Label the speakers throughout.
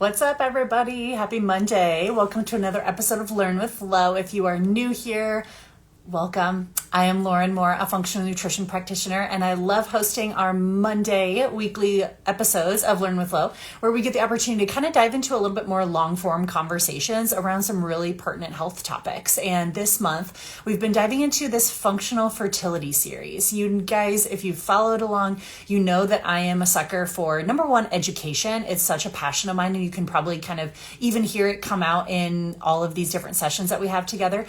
Speaker 1: What's up, everybody? Happy Monday. Welcome to another episode of Learn with Lo. If you are new here, welcome. I am Lauryn Moore, a functional nutrition practitioner, and I love hosting our Monday weekly episodes of Learn with Lo, where we get the opportunity to kind of dive into a little bit more long-form conversations around some really pertinent health topics. And this month, we've been diving into this functional fertility series. You guys, if you've followed along, you know that I am a sucker for, number one, education. It's such a passion of mine, and you can probably kind of even hear it come out in all of these different sessions that we have together.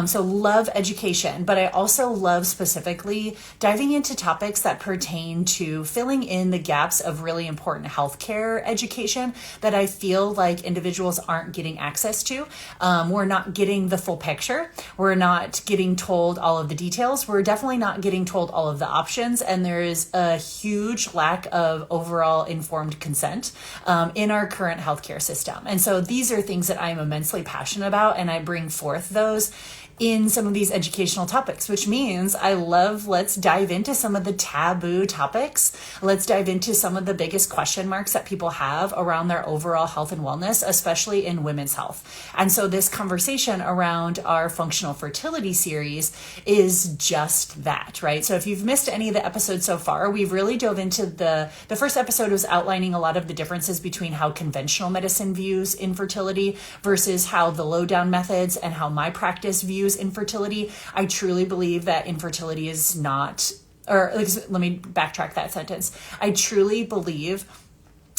Speaker 1: So love education, but I also love specifically diving into topics that pertain to filling in the gaps of really important healthcare education that I feel like individuals aren't getting access to. We're not getting the full picture. We're not getting told all of the details. We're definitely not getting told all of the options. And there is a huge lack of overall informed consent in our current healthcare system. And so these are things that I'm immensely passionate about, and I bring forth those in some of these educational topics, which means let's dive into some of the taboo topics. Let's dive into some of the biggest question marks that people have around their overall health and wellness, especially in women's health. And so this conversation around our functional fertility series is just that, right? So if you've missed any of the episodes so far, we've really dove into the first episode was outlining a lot of the differences between how conventional medicine views infertility versus how the lowdown methods and how my practice views infertility. I truly believe that infertility is not, or let me backtrack that sentence. I truly believe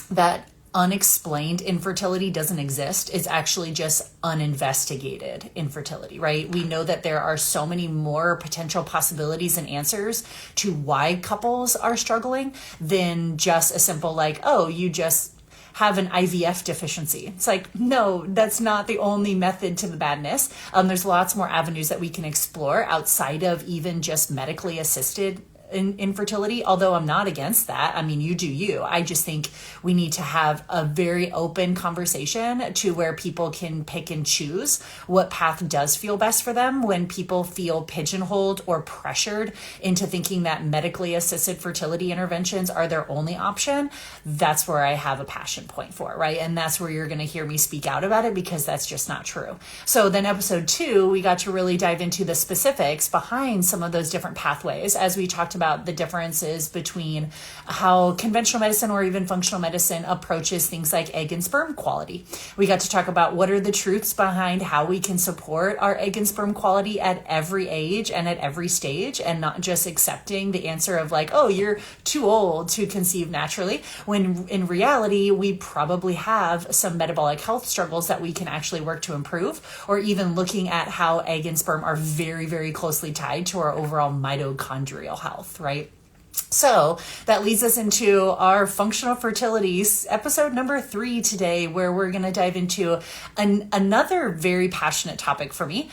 Speaker 1: that unexplained infertility doesn't exist. It's actually just uninvestigated infertility, right? We know that there are so many more potential possibilities and answers to why couples are struggling than just a simple like, oh, you just have an IVF deficiency. It's like, no, that's not the only method to the madness. There's lots more avenues that we can explore outside of even just medically assisted infertility, although I'm not against that. I mean, you do you. I just think we need to have a very open conversation to where people can pick and choose what path does feel best for them. When people feel pigeonholed or pressured into thinking that medically assisted fertility interventions are their only option, that's where I have a passion point for, right? And that's where you're going to hear me speak out about it, because that's just not true. So then episode 2, we got to really dive into the specifics behind some of those different pathways as we talked about the differences between how conventional medicine or even functional medicine approaches things like egg and sperm quality. We got to talk about what are the truths behind how we can support our egg and sperm quality at every age and at every stage, and not just accepting the answer of like, oh, you're too old to conceive naturally, when in reality, we probably have some metabolic health struggles that we can actually work to improve, or even looking at how egg and sperm are very, very closely tied to our overall mitochondrial health, right? So that leads us into our functional fertility episode number 3 today, where we're going to dive into another very passionate topic for me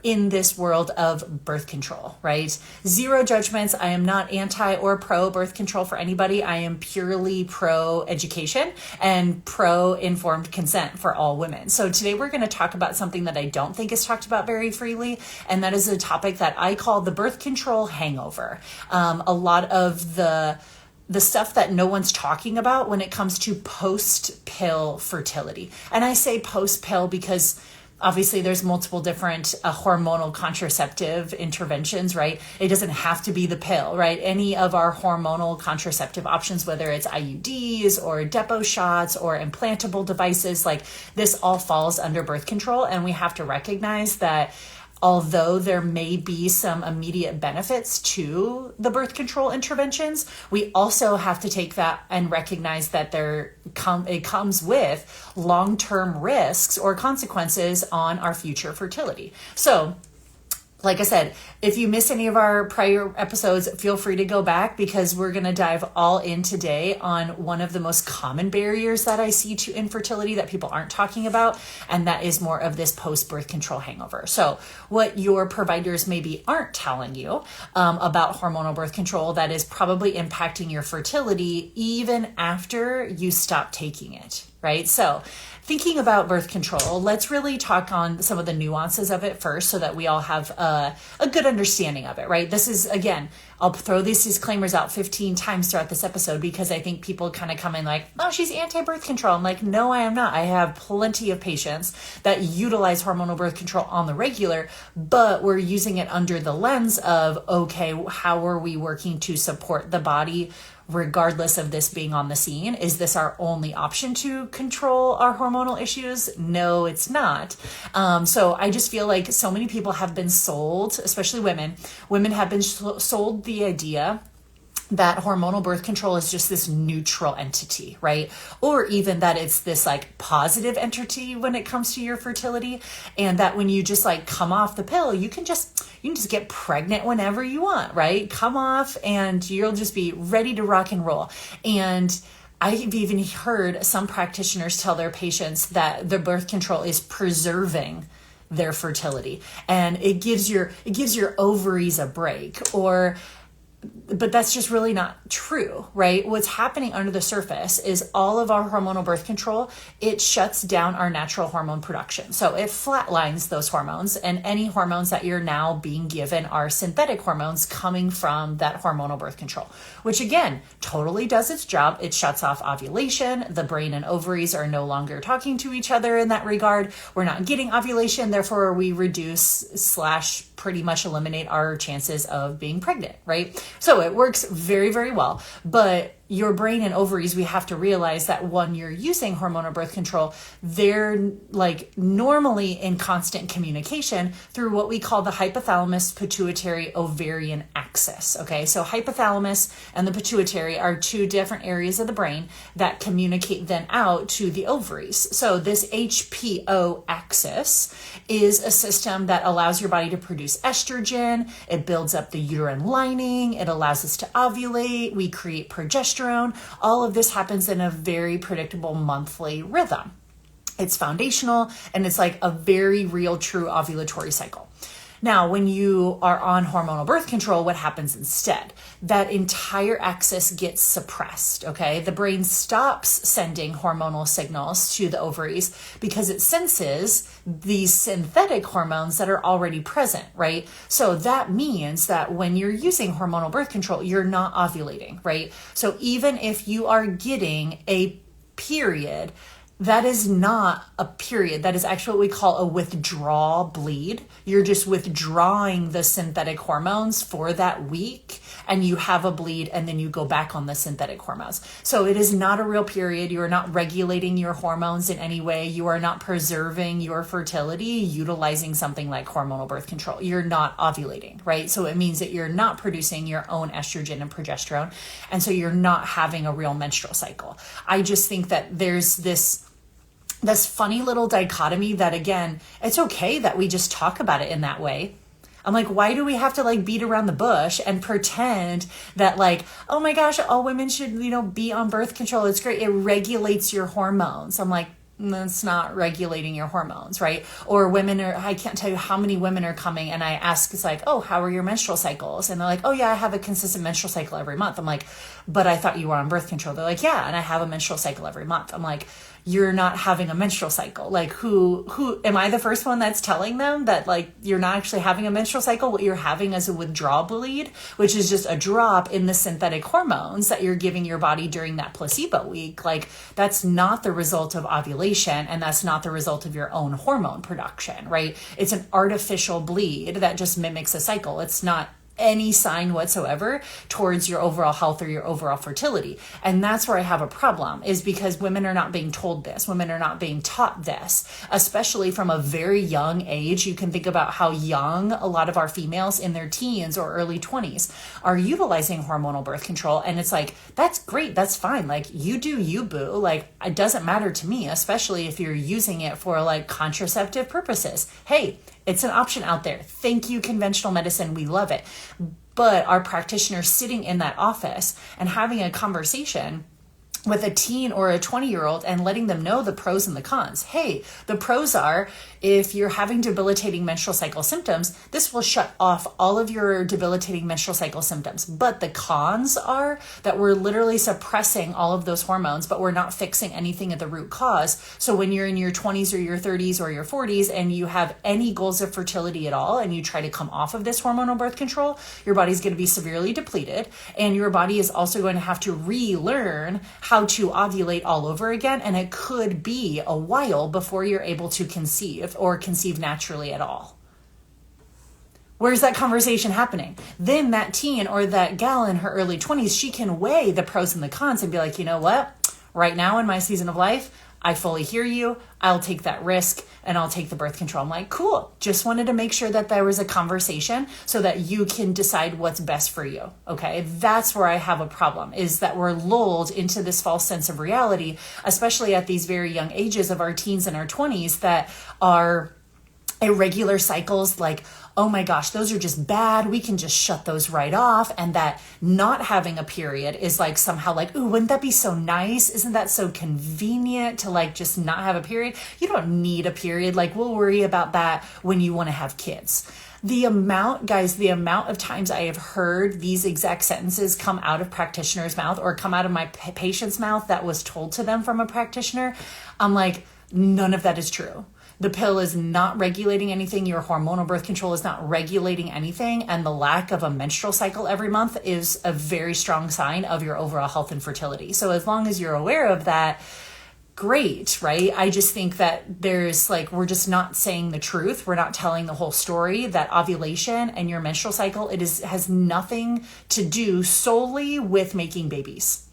Speaker 1: in this world of birth control, right? Zero judgments. I am not anti or pro birth control for anybody. I am purely pro education and pro informed consent for all women. So today we're going to talk about something that I don't think is talked about very freely, and that is a topic that I call the birth control hangover. A lot of the stuff that no one's talking about when it comes to post-pill fertility. And I say post-pill because obviously there's multiple different hormonal contraceptive interventions, right? It doesn't have to be the pill, right? Any of our hormonal contraceptive options, whether it's IUDs or Depo shots or implantable devices, like this all falls under birth control. And we have to recognize that although there may be some immediate benefits to the birth control interventions, we also have to take that and recognize that it comes with long-term risks or consequences on our future fertility. So, like I said, if you miss any of our prior episodes, feel free to go back, because we're going to dive all in today on one of the most common barriers that I see to infertility that people aren't talking about, and that is more of this post-birth control hangover. So what your providers maybe aren't telling you about hormonal birth control that is probably impacting your fertility even after you stop taking it, right? So thinking about birth control, let's really talk on some of the nuances of it first so that we all have a good understanding of it, right? This is, again, I'll throw these disclaimers out 15 times throughout this episode because I think people kind of come in like, oh, she's anti-birth control. I'm like, no, I am not. I have plenty of patients that utilize hormonal birth control on the regular, but we're using it under the lens of, okay, how are we working to support the body regardless of this being on the scene? Is this our only option to control our hormonal issues? No, it's not. So I just feel like so many people have been sold, especially women have been sold the idea that hormonal birth control is just this neutral entity, right? Or even that it's this like positive entity when it comes to your fertility, and that when you just like come off the pill, you can just get pregnant whenever you want, right? Come off and you'll just be ready to rock and roll. And I've even heard some practitioners tell their patients that the birth control is preserving their fertility and it gives your ovaries a break, but that's just really not true, right? What's happening under the surface is all of our hormonal birth control, it shuts down our natural hormone production. So it flatlines those hormones, and any hormones that you're now being given are synthetic hormones coming from that hormonal birth control, which again, totally does its job. It shuts off ovulation. The brain and ovaries are no longer talking to each other in that regard. We're not getting ovulation. Therefore, we reduce / pretty much eliminate our chances of being pregnant, right? So it works very, very well. But your brain and ovaries, we have to realize that when you're using hormonal birth control, they're like normally in constant communication through what we call the hypothalamus pituitary ovarian axis. Okay, so hypothalamus and the pituitary are two different areas of the brain that communicate then out to the ovaries. So this HPO axis is a system that allows your body to produce estrogen. It builds up the uterine lining. It allows us to ovulate. We create progesterone. All of this happens in a very predictable monthly rhythm. It's foundational and it's like a very real, true ovulatory cycle. Now, when you are on hormonal birth control, what happens instead? That entire axis gets suppressed, okay? The brain stops sending hormonal signals to the ovaries because it senses these synthetic hormones that are already present, right? So that means that when you're using hormonal birth control, you're not ovulating, right? So even if you are getting a period, that is not a period. That is actually what we call a withdrawal bleed. You're just withdrawing the synthetic hormones for that week and you have a bleed and then you go back on the synthetic hormones. So it is not a real period. You are not regulating your hormones in any way. You are not preserving your fertility utilizing something like hormonal birth control. You're not ovulating, right? So it means that you're not producing your own estrogen and progesterone. And so you're not having a real menstrual cycle. I just think that there's this funny little dichotomy that, again, it's okay that we just talk about it in that way. I'm like, why do we have to like beat around the bush and pretend that like, oh my gosh, all women should, be on birth control. It's great. It regulates your hormones. I'm like, that's not regulating your hormones, right? Or I can't tell you how many women are coming and I ask, it's like, oh, how are your menstrual cycles? And they're like, oh yeah, I have a consistent menstrual cycle every month. I'm like, but I thought you were on birth control. They're like, yeah, and I have a menstrual cycle every month. I'm like, you're not having a menstrual cycle. Like who am I the first one that's telling them that like you're not actually having a menstrual cycle? What you're having is a withdrawal bleed, which is just a drop in the synthetic hormones that you're giving your body during that placebo week. Like that's not the result of ovulation and that's not the result of your own hormone production, right? It's an artificial bleed that just mimics a cycle. It's not any sign whatsoever towards your overall health or your overall fertility. And that's where I have a problem, is because women are not being told this. Women are not being taught this, especially from a very young age. You can think about how young a lot of our females in their teens or early 20s are utilizing hormonal birth control. And it's like, that's great. That's fine. Like you do you, boo. Like it doesn't matter to me, especially if you're using it for like contraceptive purposes. Hey, it's an option out there. Thank you, conventional medicine. We love it. But our practitioners sitting in that office and having a conversation with a teen or a 20-year-old and letting them know the pros and the cons. Hey, the pros are, if you're having debilitating menstrual cycle symptoms, this will shut off all of your debilitating menstrual cycle symptoms. But the cons are that we're literally suppressing all of those hormones, but we're not fixing anything at the root cause. So when you're in your 20s or your 30s or your 40s and you have any goals of fertility at all, and you try to come off of this hormonal birth control, your body's going to be severely depleted, and your body is also going to have to relearn how to ovulate all over again. And it could be a while before you're able to conceive or conceive naturally at all. Where's that conversation happening? Then that teen or that gal in her early 20s, she can weigh the pros and the cons and be like, you know what? Right now in my season of life, I fully hear you. I'll take that risk and I'll take the birth control. I'm like, cool. Just wanted to make sure that there was a conversation so that you can decide what's best for you. Okay. That's where I have a problem, is that we're lulled into this false sense of reality, especially at these very young ages of our teens and our 20s, that are irregular cycles. Like, oh my gosh, those are just bad. We can just shut those right off. And that not having a period is like somehow like, ooh, wouldn't that be so nice? Isn't that so convenient to like just not have a period? You don't need a period. Like, we'll worry about that when you want to have kids. The amount of times I have heard these exact sentences come out of practitioner's mouth or come out of my patient's mouth that was told to them from a practitioner, I'm like, none of that is true. The pill is not regulating anything. Your hormonal birth control is not regulating anything. And the lack of a menstrual cycle every month is a very strong sign of your overall health and fertility. So as long as you're aware of that, great, right? I just think that there's like, we're just not saying the truth. We're not telling the whole story, that ovulation and your menstrual cycle, has nothing to do solely with making babies.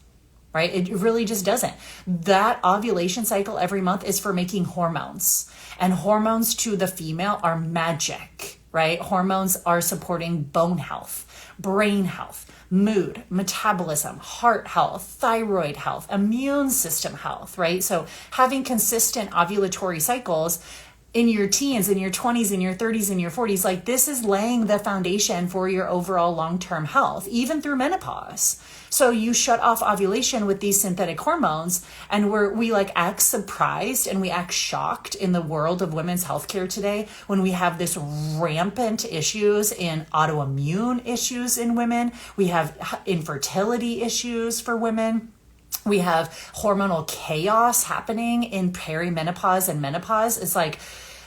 Speaker 1: Right? It really just doesn't. That ovulation cycle every month is for making hormones. And hormones to the female are magic, right? Hormones are supporting bone health, brain health, mood, metabolism, heart health, thyroid health, immune system health, right? So having consistent ovulatory cycles in your teens, in your 20s, in your 30s, in your 40s, like this is laying the foundation for your overall long-term health, even through menopause. So you shut off ovulation with these synthetic hormones, and we like act surprised and we act shocked in the world of women's healthcare today when we have this rampant issues in autoimmune issues in women. We have infertility issues for women. We have hormonal chaos happening in perimenopause and menopause. It's like,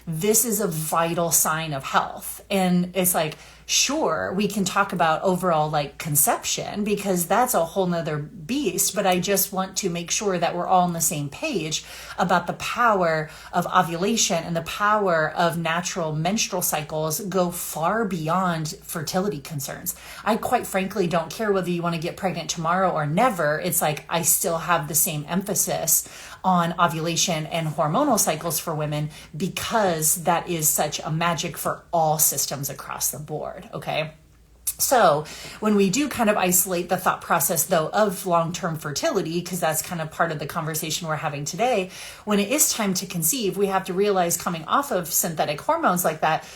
Speaker 1: this is a vital sign of health. And it's like, sure, we can talk about overall like conception because that's a whole nother beast, but I just want to make sure that we're all on the same page about the power of ovulation, and the power of natural menstrual cycles go far beyond fertility concerns. I quite frankly don't care whether you want to get pregnant tomorrow or never. It's like, I still have the same emphasis on ovulation and hormonal cycles for women because that is such a magic for all systems across the board. Okay. So when we do kind of isolate the thought process though of long-term fertility, because that's kind of part of the conversation we're having today, when it is time to conceive, we have to realize, coming off of synthetic hormones like that,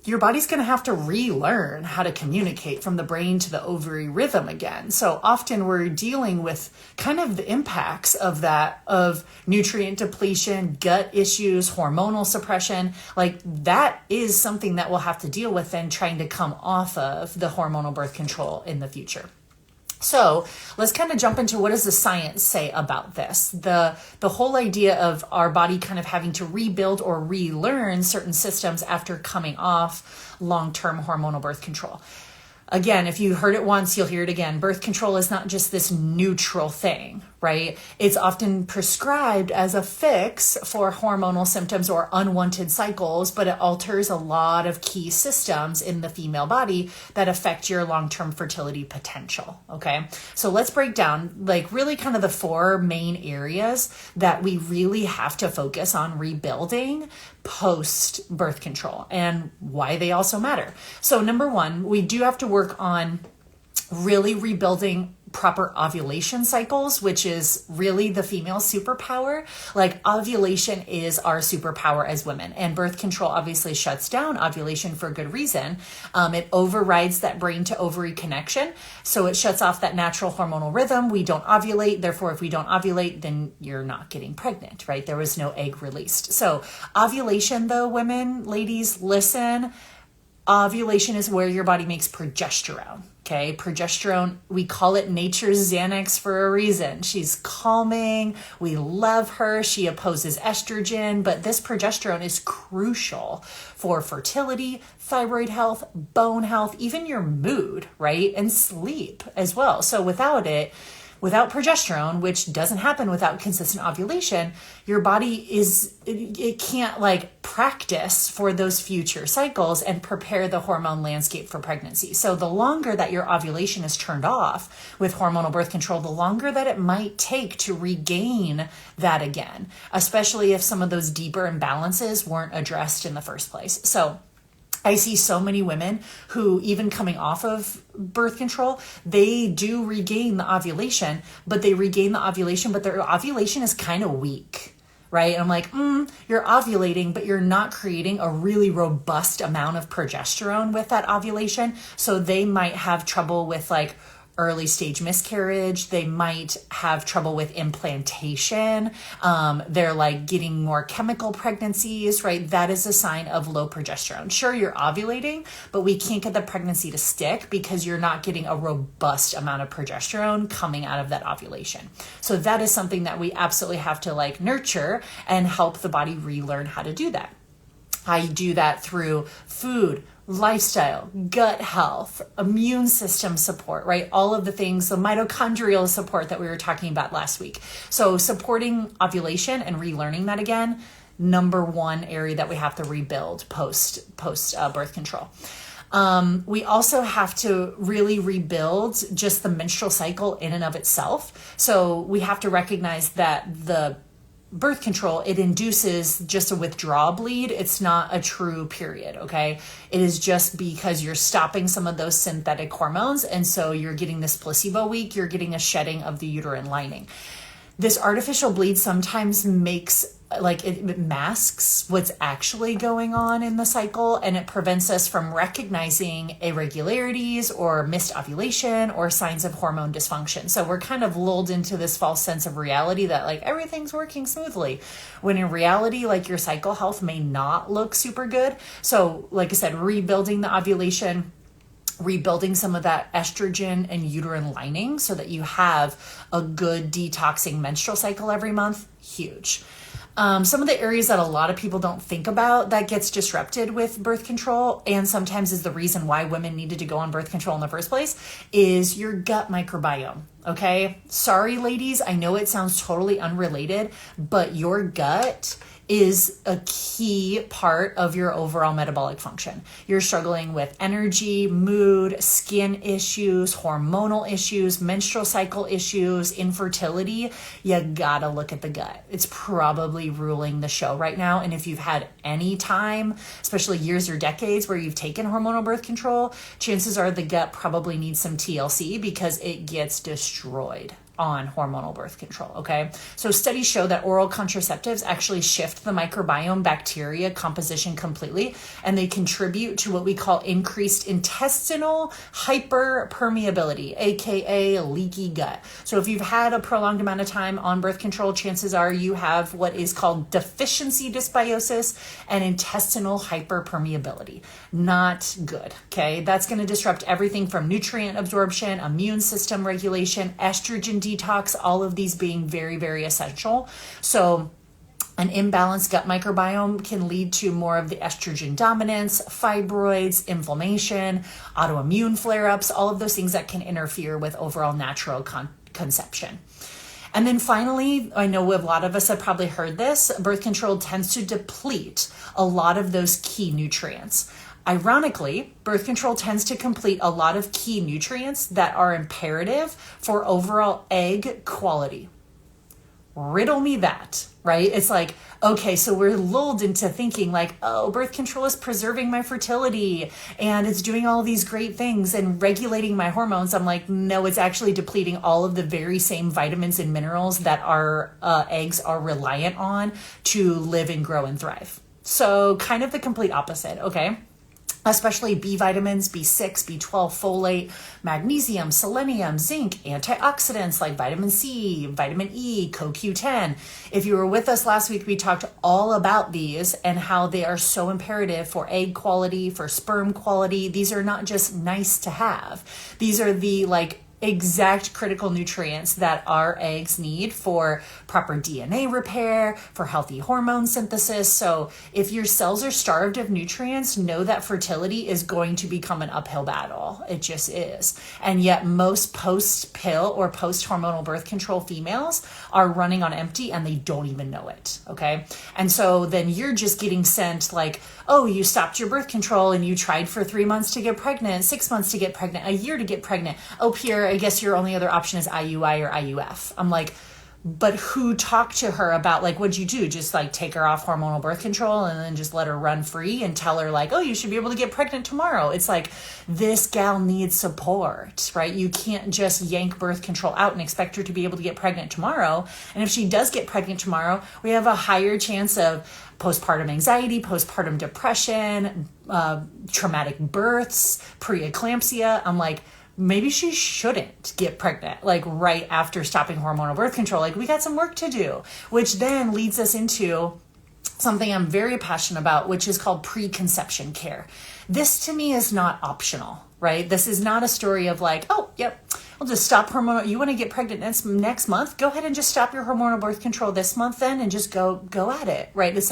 Speaker 1: your body's going to have to relearn how to communicate from the brain to the ovary rhythm again. So often we're dealing with kind of the impacts of that, of nutrient depletion, gut issues, hormonal suppression. Like that is something that we'll have to deal with then, trying to come off of the hormonal birth control in the future. So let's kind of jump into, what does the science say about this? The whole idea of our body kind of having to rebuild or relearn certain systems after coming off long-term hormonal birth control. Again, if you heard it once, you'll hear it again. Birth control is not just this neutral thing, right? It's often prescribed as a fix for hormonal symptoms or unwanted cycles, but it alters a lot of key systems in the female body that affect your long-term fertility potential, okay? So let's break down like really kind of the four main areas that we really have to focus on rebuilding post birth control and why they also matter. So number one, we do have to work on really rebuilding proper ovulation cycles, which is really the female superpower. Like ovulation is our superpower as women, and birth control obviously shuts down ovulation for good reason. It overrides that brain to ovary connection. So it shuts off that natural hormonal rhythm. We don't ovulate. Therefore, if we don't ovulate, then you're not getting pregnant, right? There was no egg released. So ovulation though, women, ladies, listen, ovulation is where your body makes progesterone. Okay, progesterone, we call it nature's Xanax for a reason. She's calming. We love her. She opposes estrogen, but this progesterone is crucial for fertility, thyroid health, bone health, even your mood, right? And sleep as well. So without it, without progesterone, which doesn't happen without consistent ovulation, your body it can't like practice for those future cycles and prepare the hormone landscape for pregnancy. So the longer that your ovulation is turned off with hormonal birth control, the longer that it might take to regain that again, especially if some of those deeper imbalances weren't addressed in the first place. So I see so many women who, even coming off of birth control, they do regain the ovulation, but their ovulation is kind of weak, right? And I'm like, you're ovulating, but you're not creating a really robust amount of progesterone with that ovulation. So they might have trouble with like early stage miscarriage. They might have trouble with implantation. They're like getting more chemical pregnancies, right? That is a sign of low progesterone. Sure, you're ovulating, but we can't get the pregnancy to stick because you're not getting a robust amount of progesterone coming out of that ovulation. So that is something that we absolutely have to like nurture and help the body relearn how to do that. I do that through food, lifestyle, gut health, immune system support, right? All of the things, the mitochondrial support that we were talking about last week. So supporting ovulation and relearning that again, number one area that we have to rebuild post birth control. We also have to really rebuild just the menstrual cycle in and of itself. So we have to recognize that the birth control, it induces just a withdrawal bleed. It's not a true period, okay? It is just because you're stopping some of those synthetic hormones, and so you're getting this placebo week, you're getting a shedding of the uterine lining. This artificial bleed sometimes makes, like it masks what's actually going on in the cycle, and it prevents us from recognizing irregularities or missed ovulation or signs of hormone dysfunction. So we're kind of lulled into this false sense of reality that like everything's working smoothly, when in reality, like your cycle health may not look super good. So like I said, rebuilding the ovulation, rebuilding some of that estrogen and uterine lining so that you have a good detoxing menstrual cycle every month, huge. Some of the areas that a lot of people don't think about that gets disrupted with birth control, and sometimes is the reason why women needed to go on birth control in the first place, is your gut microbiome. Okay. Sorry, ladies. I know it sounds totally unrelated, but your gut is a key part of your overall metabolic function. You're struggling with energy, mood, skin issues, hormonal issues, menstrual cycle issues, infertility. You gotta look at the gut. It's probably ruling the show right now. And if you've had any time, especially years or decades where you've taken hormonal birth control, chances are the gut probably needs some TLC because it gets destroyed on hormonal birth control, okay? So studies show that oral contraceptives actually shift the microbiome bacteria composition completely, and they contribute to what we call increased intestinal hyperpermeability, aka leaky gut. So if you've had a prolonged amount of time on birth control, chances are you have what is called deficiency dysbiosis and intestinal hyperpermeability. Not good, okay? That's going to disrupt everything from nutrient absorption, immune system regulation, estrogen detox, all of these being very, very essential. So an imbalanced gut microbiome can lead to more of the estrogen dominance, fibroids, inflammation, autoimmune flare-ups, all of those things that can interfere with overall natural conception. And then finally, I know a lot of us have probably heard this, birth control tends to deplete a lot of those key nutrients. Ironically, birth control tends to complete a lot of key nutrients that are imperative for overall egg quality. riddle me that, right? It's like, okay, so we're lulled into thinking like, oh, birth control is preserving my fertility and it's doing all these great things and regulating my hormones. I'm like, no, it's actually depleting all of the very same vitamins and minerals that our eggs are reliant on to live and grow and thrive. So kind of the complete opposite, okay? Especially B vitamins, B6, B12, folate, magnesium, selenium, zinc, antioxidants like vitamin C, vitamin E, CoQ10. If you were with us last week, we talked all about these and how they are so imperative for egg quality, for sperm quality. These are not just nice to have. These are the exact critical nutrients that our eggs need for proper DNA repair, for healthy hormone synthesis. So if your cells are starved of nutrients, know that fertility is going to become an uphill battle. It just is. And yet most post-pill or post-hormonal birth control females are running on empty and they don't even know it, okay? And so then you're just getting sent like, oh, you stopped your birth control and you tried for 3 months to get pregnant, 6 months to get pregnant, a year to get pregnant. Oh, Pierre, I guess your only other option is IUI or IUF. I'm like, but who talked to her about what'd you do? Just take her off hormonal birth control and then just let her run free and tell her oh, you should be able to get pregnant tomorrow. It's like, this gal needs support, right? You can't just yank birth control out and expect her to be able to get pregnant tomorrow. And if she does get pregnant tomorrow, we have a higher chance of postpartum anxiety, postpartum depression, traumatic births, preeclampsia. I'm like, maybe she shouldn't get pregnant right after stopping hormonal birth control. We got some work to do, which then leads us into something I'm very passionate about, which is called preconception care. This to me is not optional, right? This is not a story of oh, yep, I'll just stop hormonal. You want to get pregnant next month? Go ahead and just stop your hormonal birth control this month then and just go at it, right? It's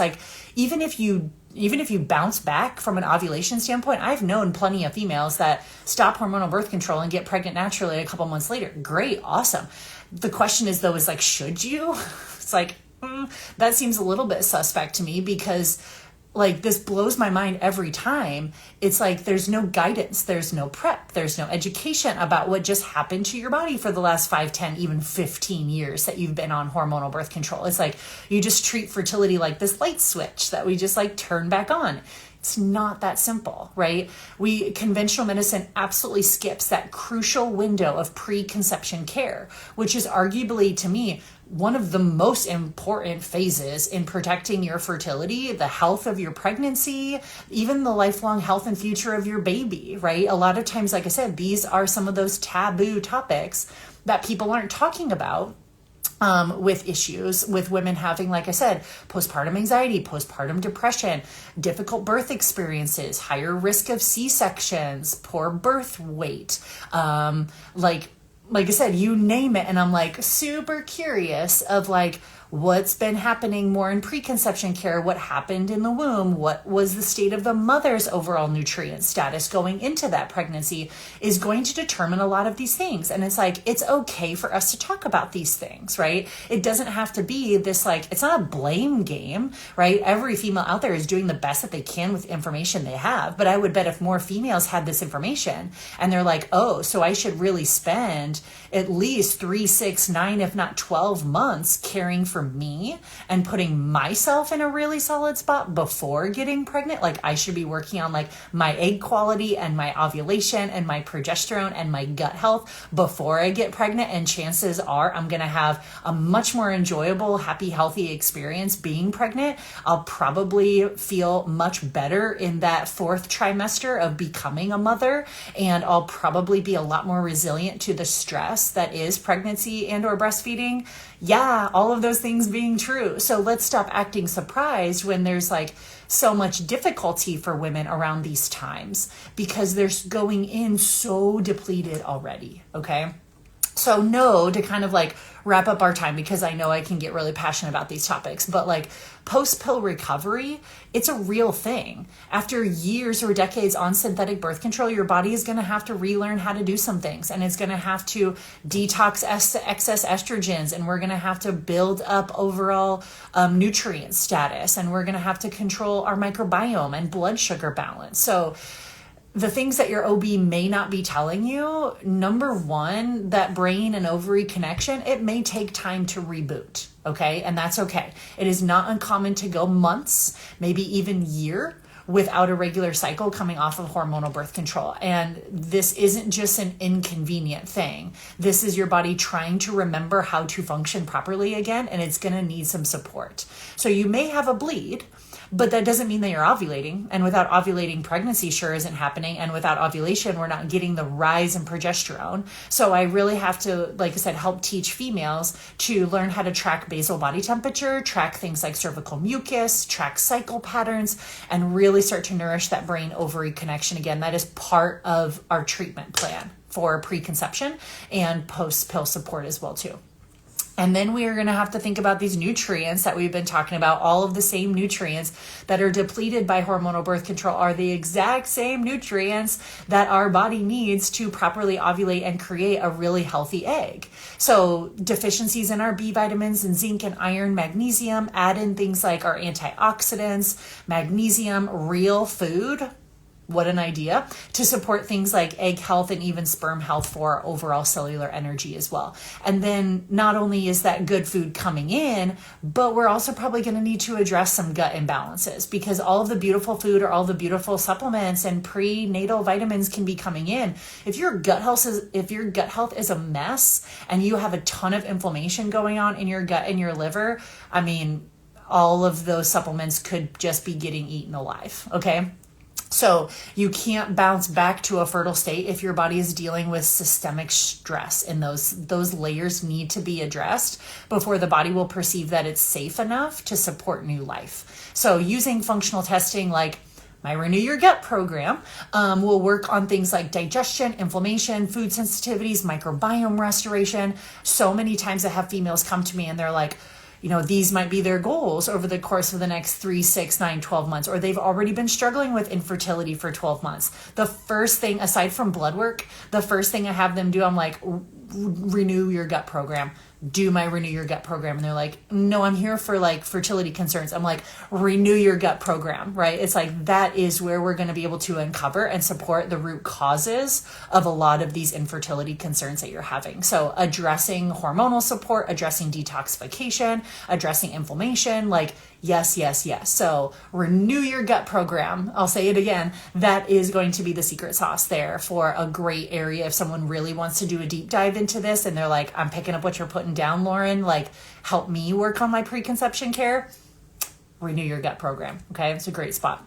Speaker 1: even if you bounce back from an ovulation standpoint, I've known plenty of females that stop hormonal birth control and get pregnant naturally a couple months later. Great, awesome. The question is should you? It's that seems a little bit suspect to me because this blows my mind every time. It's there's no guidance, there's no prep, there's no education about what just happened to your body for the last 5, 10, even 15 years that you've been on hormonal birth control. It's you just treat fertility like this light switch that we just turn back on. It's not that simple, right? Conventional medicine absolutely skips that crucial window of preconception care, which is arguably, to me, one of the most important phases in protecting your fertility, the health of your pregnancy, even the lifelong health and future of your baby, right? A lot of times, like I said, these are some of those taboo topics that people aren't talking about. With issues with women having, like I said, postpartum anxiety, postpartum depression, difficult birth experiences, higher risk of C-sections, poor birth weight, like I said, you name it. And I'm super curious of what's been happening more in preconception care, what happened in the womb, what was the state of the mother's overall nutrient status going into that pregnancy is going to determine a lot of these things. And it's it's okay for us to talk about these things, right? It doesn't have to be this, it's not a blame game, right? Every female out there is doing the best that they can with information they have. But I would bet if more females had this information and they're oh, so I should really spend at least 3, 6, 9, if not 12 months caring for me and putting myself in a really solid spot before getting pregnant. I should be working on my egg quality and my ovulation and my progesterone and my gut health before I get pregnant. And chances are I'm going to have a much more enjoyable, happy, healthy experience being pregnant. I'll probably feel much better in that 4th trimester of becoming a mother. And I'll probably be a lot more resilient to the stress that is pregnancy and or breastfeeding. Yeah, all of those things being true. So let's stop acting surprised when there's so much difficulty for women around these times because they're going in so depleted already, okay? So no, to kind of wrap up our time, because I know I can get really passionate about these topics, but post-pill recovery, it's a real thing. After years or decades on synthetic birth control, your body is going to have to relearn how to do some things, and it's going to have to detox excess estrogens, and we're going to have to build up overall nutrient status, and we're going to have to control our microbiome and blood sugar balance. So the things that your OB may not be telling you, number one, that brain and ovary connection, it may take time to reboot. okay? And that's okay. It is not uncommon to go months, maybe even year, without a regular cycle coming off of hormonal birth control. And this isn't just an inconvenient thing. This is your body trying to remember how to function properly again, and it's gonna need some support. So you may have a bleed, but that doesn't mean that you're ovulating. And without ovulating, pregnancy sure isn't happening. And without ovulation, we're not getting the rise in progesterone. So I really have to, like I said, help teach females to learn how to track basal body temperature, track things like cervical mucus, track cycle patterns, and really start to nourish that brain ovary connection again. That is part of our treatment plan for preconception and post-pill support as well too. And then we are going to have to think about these nutrients that we've been talking about. All of the same nutrients that are depleted by hormonal birth control are the exact same nutrients that our body needs to properly ovulate and create a really healthy egg. So deficiencies in our B vitamins and zinc and iron, magnesium, add in things like our antioxidants, magnesium, real food. What an idea, to support things like egg health and even sperm health for overall cellular energy as well. And then not only is that good food coming in, but we're also probably going to need to address some gut imbalances, because all of the beautiful food or all the beautiful supplements and prenatal vitamins can be coming in. If your gut health is a mess and you have a ton of inflammation going on in your gut and your liver, I mean, all of those supplements could just be getting eaten alive, okay? So you can't bounce back to a fertile state if your body is dealing with systemic stress, and those layers need to be addressed before the body will perceive that it's safe enough to support new life. So using functional testing like my Renew Your Gut program will work on things like digestion, inflammation, food sensitivities, microbiome restoration. So many times I have females come to me and they're like, you know, these might be their goals over the course of the next 3, 6, 9, 12 months, or they've already been struggling with infertility for 12 months. The first thing, aside from blood work, the first thing I have them do, I'm like, Renew Your Gut program. Do my Renew Your Gut program. And they're like, no, I'm here for like fertility concerns. I'm like, Renew Your Gut program, right? It's like, that is where we're going to be able to uncover and support the root causes of a lot of these infertility concerns that you're having. So addressing hormonal support, addressing detoxification, addressing inflammation, like, yes, yes, yes. So Renew Your Gut program, I'll say it again, that is going to be the secret sauce there for a great area. If someone really wants to do a deep dive into this and they're like, I'm picking up what you're putting down, Lauryn, like, help me work on my preconception care, Renew Your Gut program. Okay. It's a great spot.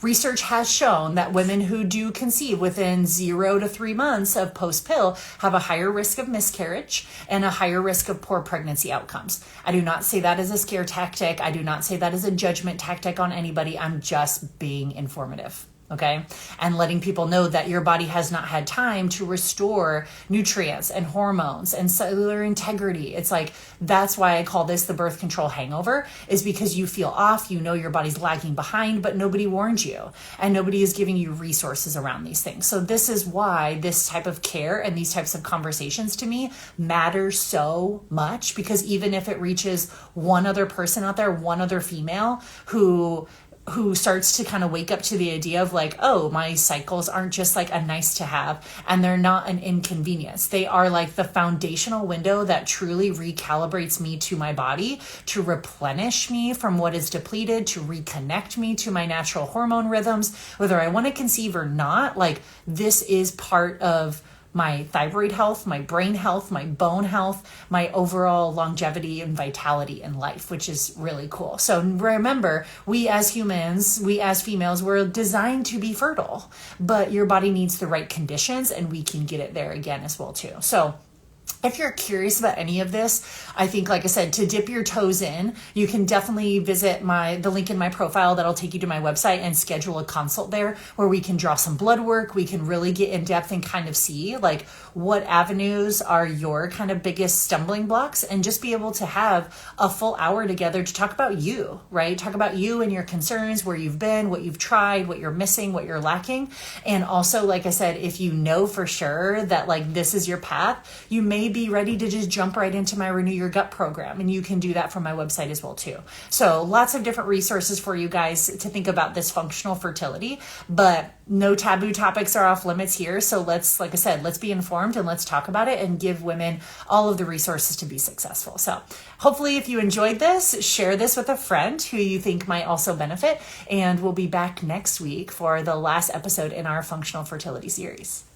Speaker 1: Research has shown that women who do conceive within 0 to 3 months of post-pill have a higher risk of miscarriage and a higher risk of poor pregnancy outcomes. I do not say that as a scare tactic. I do not say that as a judgment tactic on anybody. I'm just being informative. Okay. And letting people know that your body has not had time to restore nutrients and hormones and cellular integrity. It's like, that's why I call this the birth control hangover, is because you feel off, you know, your body's lagging behind, but nobody warned you and nobody is giving you resources around these things. So this is why this type of care and these types of conversations to me matter so much, because even if it reaches one other person out there, one other female who starts to kind of wake up to the idea of like, oh, my cycles aren't just like a nice to have, and they're not an inconvenience. They are like the foundational window that truly recalibrates me to my body, to replenish me from what is depleted, to reconnect me to my natural hormone rhythms, whether I want to conceive or not. Like, this is part of my thyroid health, my brain health, my bone health, my overall longevity and vitality in life, which is really cool. So remember, we as humans, we as females, we're designed to be fertile, but your body needs the right conditions and we can get it there again as well too. So if you're curious about any of this, I think, like I said, to dip your toes in, you can definitely visit the link in my profile that'll take you to my website and schedule a consult there where we can draw some blood work. We can really get in depth and kind of see like what avenues are your kind of biggest stumbling blocks, and just be able to have a full hour together to talk about you, right? Talk about you and your concerns, where you've been, what you've tried, what you're missing, what you're lacking. And also, like I said, if you know for sure that like this is your path, you may may be ready to just jump right into my Renew Your Gut program. And you can do that from my website as well too. So lots of different resources for you guys to think about this functional fertility, but no taboo topics are off limits here. So let's, like I said, let's be informed and let's talk about it and give women all of the resources to be successful. So hopefully if you enjoyed this, share this with a friend who you think might also benefit. And we'll be back next week for the last episode in our functional fertility series.